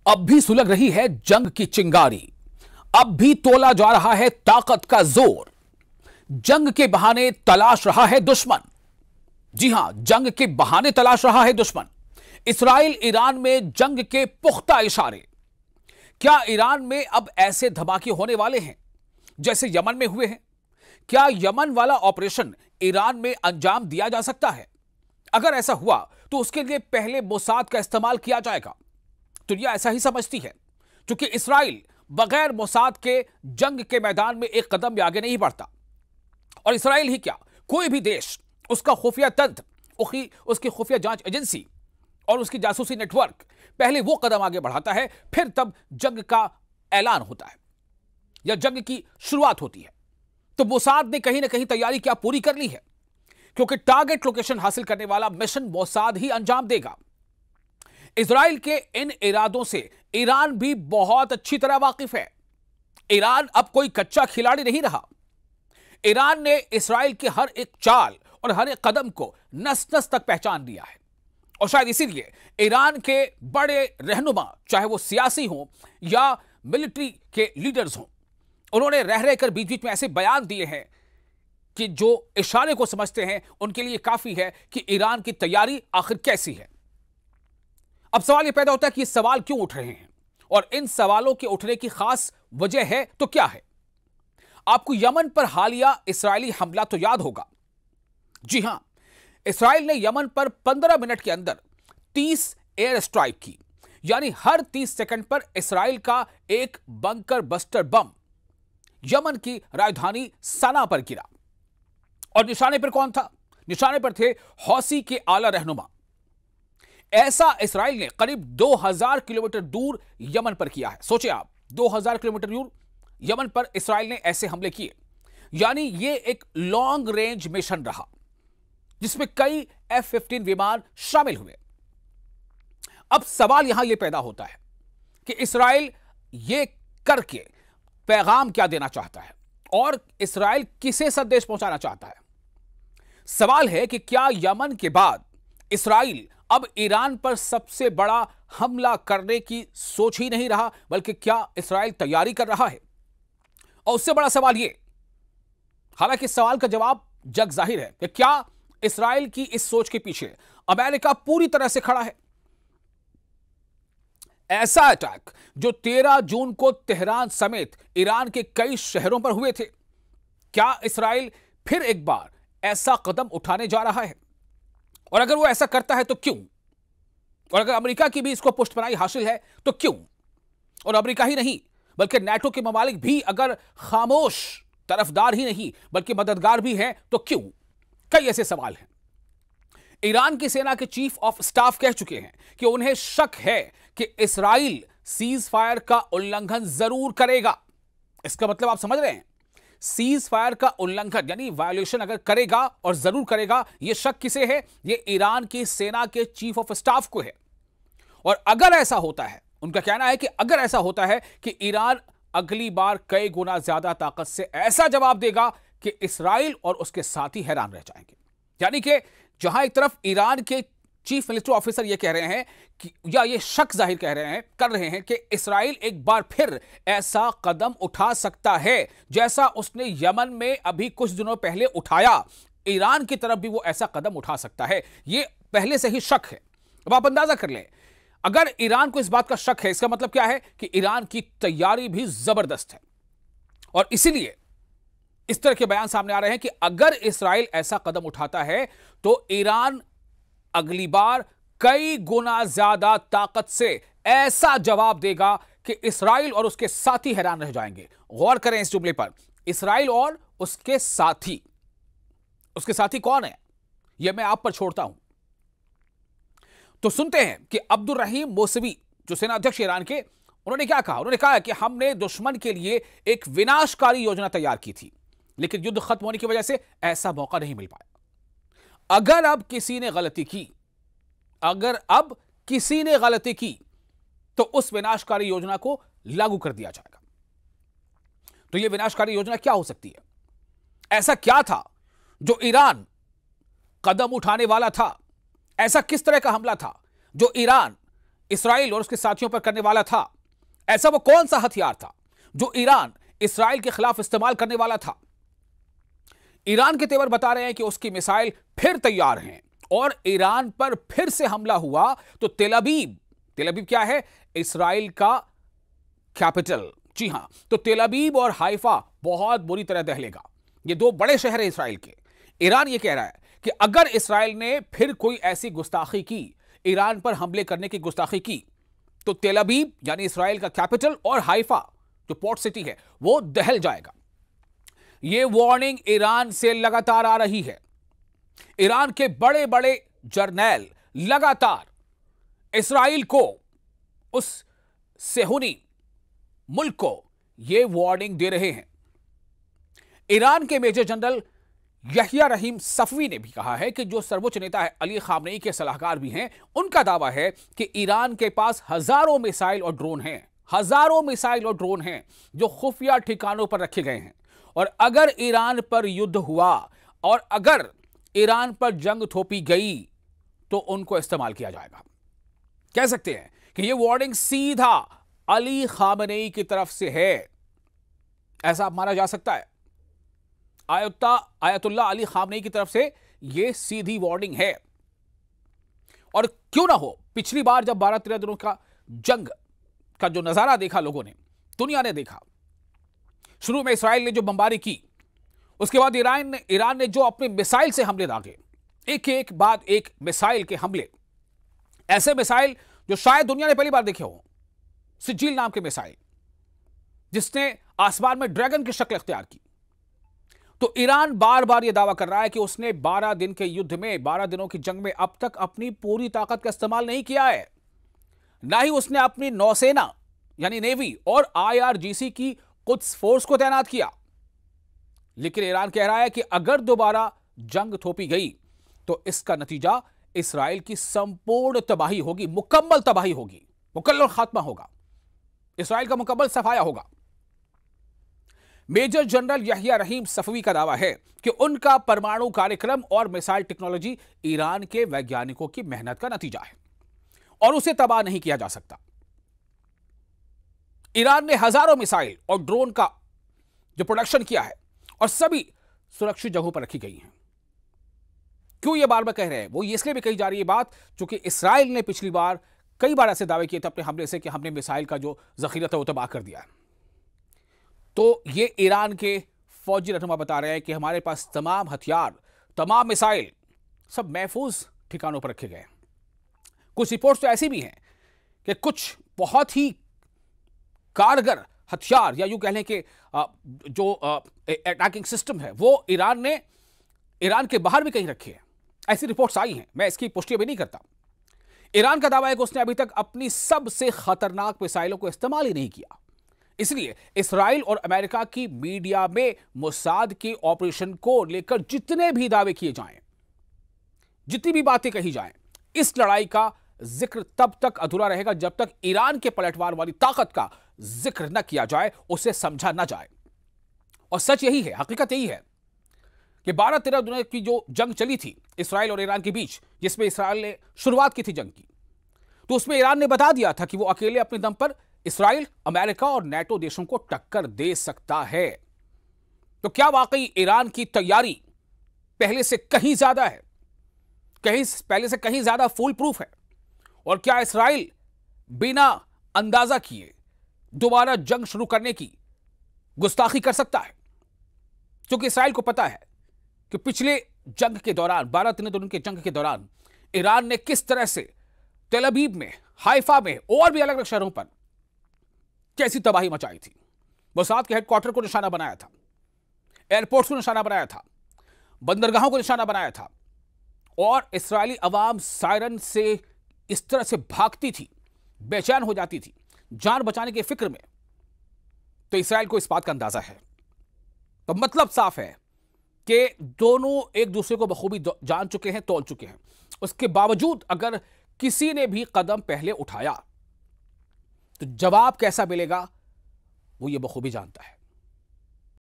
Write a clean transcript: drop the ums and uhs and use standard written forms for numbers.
अब भी सुलग रही है जंग की चिंगारी, अब भी तोला जा रहा है ताकत का जोर। जंग के बहाने तलाश रहा है दुश्मन। जी हां, जंग के बहाने तलाश रहा है दुश्मन। इस्राइल ईरान में जंग के पुख्ता इशारे। क्या ईरान में अब ऐसे धमाके होने वाले हैं जैसे यमन में हुए हैं? क्या यमन वाला ऑपरेशन ईरान में अंजाम दिया जा सकता है? अगर ऐसा हुआ तो उसके लिए पहले मोसाद का इस्तेमाल किया जाएगा। दुनिया ऐसा ही समझती है, क्योंकि इस्राइल बगैर मोसाद के जंग के मैदान में एक कदम भी आगे नहीं बढ़ता। और इस्राइल ही क्या, कोई भी देश, उसका खुफिया तंत्र, उसकी खुफिया जांच एजेंसी और उसकी जासूसी नेटवर्क पहले वो कदम आगे बढ़ाता है, फिर तब जंग का ऐलान होता है या जंग की शुरुआत होती है। तो मोसाद ने कहीं ना कहीं तैयारी क्या पूरी कर ली है, क्योंकि टारगेट लोकेशन हासिल करने वाला मिशन मोसाद ही अंजाम देगा। इजराइल के इन इरादों से ईरान भी बहुत अच्छी तरह वाकिफ है। ईरान अब कोई कच्चा खिलाड़ी नहीं रहा। ईरान ने इस्राइल के हर एक चाल और हर एक कदम को नस नस तक पहचान लिया है। और शायद इसीलिए ईरान के बड़े रहनुमा, चाहे वो सियासी हों या मिलिट्री के लीडर्स हों, उन्होंने रह रहकर बीच बीच में ऐसे बयान दिए हैं कि जो इशारे को समझते हैं उनके लिए काफी है कि ईरान की तैयारी आखिर कैसी है। अब सवाल यह पैदा होता है कि ये सवाल क्यों उठ रहे हैं, और इन सवालों के उठने की खास वजह है तो क्या है? आपको यमन पर हालिया इस्राएली हमला तो याद होगा। जी हां, इस्राइल ने यमन पर 15 मिनट के अंदर 30 एयर स्ट्राइक की, यानी हर 30 सेकंड पर इस्राइल का एक बंकर बस्टर बम यमन की राजधानी सना पर गिरा। और निशाने पर कौन था? निशाने पर थे हौसी के आला रहनुमा। ऐसा इस्राइल ने करीब 2000 किलोमीटर दूर यमन पर किया है। सोचिए आप, 2000 किलोमीटर दूर यमन पर इस्राइल ने ऐसे हमले किए, यानी यह एक लॉन्ग रेंज मिशन रहा जिसमें कई F-15 विमान शामिल हुए। अब सवाल यहां यह पैदा होता है कि इस्राइल यह करके पैगाम क्या देना चाहता है और इस्राइल किसे संदेश पहुंचाना चाहता है। सवाल है कि क्या यमन के बाद इस्राइल अब ईरान पर सबसे बड़ा हमला करने की सोच ही नहीं रहा, बल्कि क्या इस्राइल तैयारी कर रहा है? और उससे बड़ा सवाल यह, हालांकि इस सवाल का जवाब जग जाहिर है कि क्या इस्राइल की इस सोच के पीछे अमेरिका पूरी तरह से खड़ा है? ऐसा अटैक जो 13 जून को तेहरान समेत ईरान के कई शहरों पर हुए थे, क्या इस्राइल फिर एक बार ऐसा कदम उठाने जा रहा है? और अगर वो ऐसा करता है तो क्यों? और अगर अमेरिका की भी इसको पुष्टपनाही हासिल है तो क्यों? और अमेरिका ही नहीं, बल्कि नाटो के ममालिक भी अगर खामोश तरफदार ही नहीं बल्कि मददगार भी हैं तो क्यों? कई ऐसे सवाल हैं। ईरान की सेना के चीफ ऑफ स्टाफ कह चुके हैं कि उन्हें शक है कि इस्राइल सीज फायर का उल्लंघन जरूर करेगा। इसका मतलब आप समझ रहे हैं, सीज फायर का उल्लंघन यानी वायोलेशन अगर करेगा, और जरूर करेगा, यह शक किसे है? यह ईरान की सेना के चीफ ऑफ स्टाफ को है। और अगर ऐसा होता है, उनका कहना है कि अगर ऐसा होता है कि ईरान अगली बार कई गुना ज्यादा ताकत से ऐसा जवाब देगा कि इस्राइल और उसके साथी हैरान रह जाएंगे। यानी कि जहां एक तरफ ईरान के चीफ मिलिट्री ऑफिसर यह कह रहे हैं कि, या ये शक जाहिर कर रहे हैं कि इस्राइल एक बार फिर ऐसा कदम उठा सकता है जैसा उसने यमन में अभी कुछ दिनों पहले उठाया, ईरान की तरफ भी वो ऐसा कदम उठा सकता है। यह पहले से ही शक है। अब आप अंदाजा कर लें, अगर ईरान को इस बात का शक है, इसका मतलब क्या है कि ईरान की तैयारी भी जबरदस्त है। और इसीलिए इस तरह के बयान सामने आ रहे हैं कि अगर इस्राइल ऐसा कदम उठाता है तो ईरान अगली बार कई गुना ज्यादा ताकत से ऐसा जवाब देगा कि इस्राइल और उसके साथी हैरान रह जाएंगे। गौर करें इस जुमले पर, इस्राइल और उसके साथी। उसके साथी कौन है, यह मैं आप पर छोड़ता हूं। तो सुनते हैं कि अब्दुल रहीम मौसवी, जो सेनाध्यक्ष ईरान के, उन्होंने क्या कहा। उन्होंने कहा कि हमने दुश्मन के लिए एक विनाशकारी योजना तैयार की थी, लेकिन युद्ध खत्म होने की वजह से ऐसा मौका नहीं मिल पाया। अगर अब किसी ने गलती की तो उस विनाशकारी योजना को लागू कर दिया जाएगा। तो यह विनाशकारी योजना क्या हो सकती है? ऐसा क्या था जो ईरान कदम उठाने वाला था? ऐसा किस तरह का हमला था जो ईरान इसराइल और उसके साथियों पर करने वाला था? ऐसा वो कौन सा हथियार था जो ईरान इसराइल के खिलाफ इस्तेमाल करने वाला था? ईरान के तेवर बता रहे हैं कि उसकी मिसाइल फिर तैयार हैं और ईरान पर फिर से हमला हुआ तो तेल अवीव क्या है? इसराइल का कैपिटल। जी हां, तो तेल अवीव और हाइफा बहुत बुरी तरह दहलेगा। ये दो बड़े शहर हैं इसराइल के। ईरान ये कह रहा है कि अगर इसराइल ने फिर कोई ऐसी गुस्ताखी की, ईरान पर हमले करने की गुस्ताखी की, तो तेल अवीव यानी इसराइल का कैपिटल और हाइफा जो पोर्ट सिटी है वो दहल जाएगा। यह वार्निंग ईरान से लगातार आ रही है। ईरान के बड़े बड़े जर्नैल लगातार इसराइल को, उस सेहूनी मुल्क को यह वार्निंग दे रहे हैं। ईरान के मेजर जनरल यहिया रहीम सफवी ने भी कहा है कि जो सर्वोच्च नेता है अली खामनेई के सलाहकार भी हैं, उनका दावा है कि ईरान के पास हजारों मिसाइल और ड्रोन हैं जो खुफिया ठिकानों पर रखे गए हैं और अगर ईरान पर युद्ध हुआ और अगर ईरान पर जंग थोपी गई तो उनको इस्तेमाल किया जाएगा। कह सकते हैं कि यह वार्निंग सीधा अली खामनेई की तरफ से है, ऐसा माना जा सकता है। आयतुल्ला अली खामनेई की तरफ से यह सीधी वार्निंग है। और क्यों ना हो, पिछली बार जब 12-13 दिनों का जंग का जो नजारा देखा लोगों ने, दुनिया ने देखा, शुरू में इसराइल ने जो बमबारी की, उसके बाद ईरान ने जो अपने मिसाइल से हमले दागे, एक बाद एक मिसाइल के हमले, ऐसे मिसाइल जो शायद दुनिया ने पहली बार देखे हो, सिजिल नाम के मिसाइल जिसने आसमान में ड्रैगन की शक्ल इख्तियार की। तो ईरान बार बार यह दावा कर रहा है कि उसने 12 दिन के युद्ध में, 12 दिनों की जंग में अब तक अपनी पूरी ताकत का इस्तेमाल नहीं किया है, ना ही उसने अपनी नौसेना यानी नेवी और IRGC की कुछ फोर्स को तैनात किया। लेकिन ईरान कह रहा है कि अगर दोबारा जंग थोपी गई तो इसका नतीजा इसराइल की संपूर्ण तबाही होगी, मुकम्मल तबाही होगी, मुकम्मल खात्मा होगा, इसराइल का मुकम्मल सफाया होगा। मेजर जनरल यहिया रहीम सफवी का दावा है कि उनका परमाणु कार्यक्रम और मिसाइल टेक्नोलॉजी ईरान के वैज्ञानिकों की मेहनत का नतीजा है और उसे तबाह नहीं किया जा सकता। ईरान ने हजारों मिसाइल और ड्रोन का जो प्रोडक्शन किया है और सभी सुरक्षित जगहों पर रखी गई हैं। क्यों ये बार बार कह रहे हैं? वो इसलिए भी कही जा रही है बात क्योंकि इसराइल ने पिछली बार कई बार ऐसे दावे किए थे अपने हमले से कि हमने मिसाइल का जो जखीरा था वो तबाह कर दिया। तो ये ईरान के फौजी रहनुमा बता रहे हैं कि हमारे पास तमाम हथियार, तमाम मिसाइल सब महफूज ठिकानों पर रखे गए। कुछ रिपोर्ट्स तो ऐसी भी हैं कि कुछ बहुत ही कारगर हथियार या यूं कह लें कि जो अटैकिंग सिस्टम है वो ईरान के बाहर भी कहीं रखे हैं। ऐसी रिपोर्ट्स आई हैं, मैं इसकी पुष्टि भी नहीं करता। ईरान का दावा है कि उसने अभी तक अपनी सबसे खतरनाक मिसाइलों को इस्तेमाल ही नहीं किया। इसलिए इसराइल और अमेरिका की मीडिया में मोसाद के ऑपरेशन को लेकर जितने भी दावे किए जाएं, जितनी भी बातें कही जाएं, इस लड़ाई का जिक्र तब तक अधूरा रहेगा जब तक ईरान के पलटवार वाली ताकत का जिक्र न किया जाए, उसे समझा न जाए। और सच यही है, हकीकत यही है कि 12-13 दिनों की जो जंग चली थी इसराइल और ईरान के बीच, जिसमें इसराइल ने शुरुआत की थी जंग की, तो उसमें ईरान ने बता दिया था कि वो अकेले अपने दम पर इसराइल, अमेरिका और नेटो देशों को टक्कर दे सकता है। तो क्या वाकई ईरान की तैयारी पहले से कहीं ज्यादा है, पहले से कहीं ज्यादा फुल प्रूफ है? और क्या इसराइल बिना अंदाजा किए दोबारा जंग शुरू करने की गुस्ताखी कर सकता है? क्योंकि इसराइल को पता है कि पिछले जंग के दौरान, 12-13 दिन के जंग के दौरान ईरान ने किस तरह से तेल अवीव में, हाइफा में और भी अलग अलग शहरों पर कैसी तबाही मचाई थी। मोसाद के हेडक्वार्टर को निशाना बनाया था, एयरपोर्ट्स को निशाना बनाया था, बंदरगाहों को निशाना बनाया था और इस्राएली अवाम सायरन से इस तरह से भागती थी, बेचैन हो जाती थी जान बचाने की फिक्र में। तो इसराइल को इस बात का अंदाजा है। तो मतलब साफ है कि दोनों एक दूसरे को बखूबी जान चुके हैं, तोल चुके हैं। उसके बावजूद अगर किसी ने भी कदम पहले उठाया तो जवाब कैसा मिलेगा वो ये बखूबी जानता है।